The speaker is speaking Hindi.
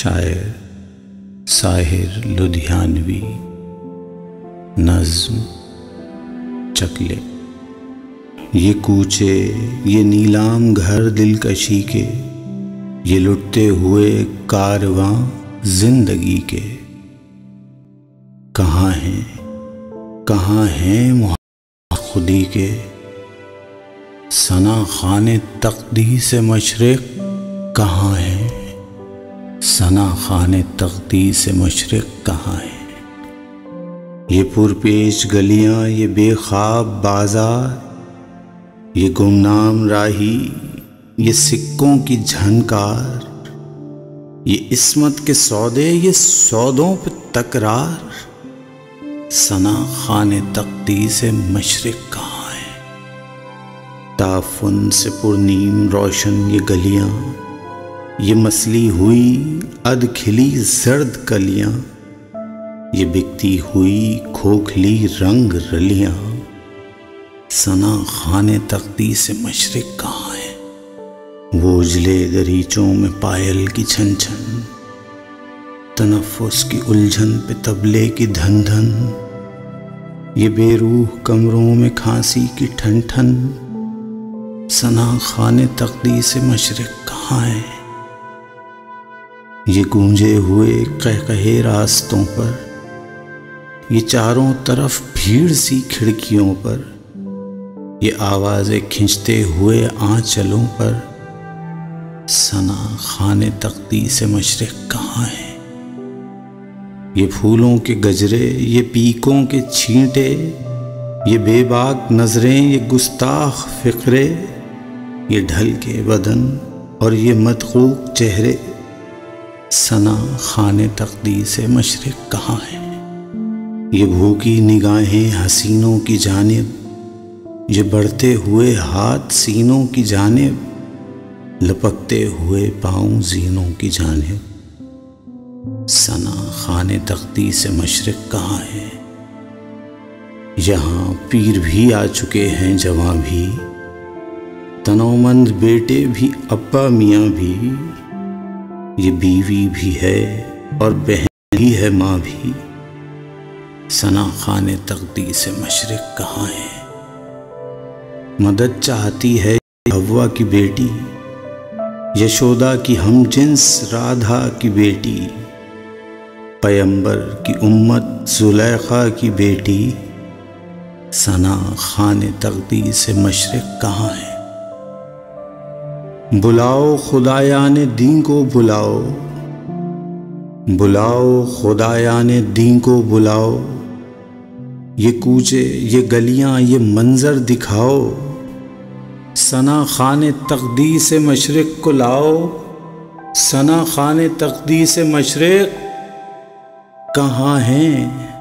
शायर साहिर लुधियानवी। नज़्म चकले। ये कूचे, ये नीलाम घर दिलकशी के, ये लुटते हुए कारवां जिंदगी के। कहाँ हैं मोहब्बत खुदी के, सना खाने तक़दीस मशरिक़ कहाँ है, सना खाने तक़दीस मशरिक़ कहाँ है। ये पुरपेश गलियां, ये बेख्वाब बाजार, ये गुमनाम राही, ये सिक्कों की झनकार, ये इस्मत के सौदे, ये सौदों पे तकरार, सना खाने तक़दीस मशरिक़ कहाँ है। ताफुन से पुरनीम रोशन ये गलियां, ये मसली हुई अध खिली जर्द कलियां, ये बिकती हुई खोखली रंग रलियां, सना खाने तक़दीस मशरिक़ कहाँ है। वो उजले दरीचों में पायल की छन छन, तनफ़ुस की उलझन पे तबले की धन धन, ये बेरूह कमरों में खांसी की ठन ठन, सना खाने तक़दीस मशरिक़ कहाँ है। ये गूंजे हुए कहकहे रास्तों पर, ये चारों तरफ भीड़ सी खिड़कियों पर, ये आवाज़ें खींचते हुए आंचलों पर, सना खाने तक़दीस मशरिक़ कहाँ है। ये फूलों के गजरे, ये पीकों के छींटे, ये बेबाक नजरें, ये गुस्ताख फ़िक्रे, ये ढल के बदन और ये मदकूक चेहरे, सना खाने तक़दीस मशरिक़ कहाँ है। ये भूखी निगाहें हसीनों की जानिब, ये बढ़ते हुए हाथ सीनों की जानिब, लपकते हुए पाँव ज़ीनों की जानिब, सना खाने तक़दीस मशरिक़ कहाँ है। यहाँ पीर भी आ चुके हैं जवां भी, तनोमंद बेटे भी अब्बा मियाँ भी, ये बीवी भी है और बहन भी है माँ भी, सना खाने तक़दीस मशरिक़ कहाँ है। मदद चाहती है हव्वा की बेटी, यशोदा की हमजिन्स राधा की बेटी, पैगंबर की उम्मत ज़ुलैखा की बेटी, सना खाने तक़दीस मशरिक़ कहाँ है। बुलाओ खुदायाने दीन को बुलाओ, बुलाओ खुदायाने दीन को बुलाओ, ये कूचे, ये गलियां, ये मंजर दिखाओ, सना खाने तक़दीस मशरिक़ को लाओ, सना खाने तक़दीस मशरिक़ कहाँ हैं।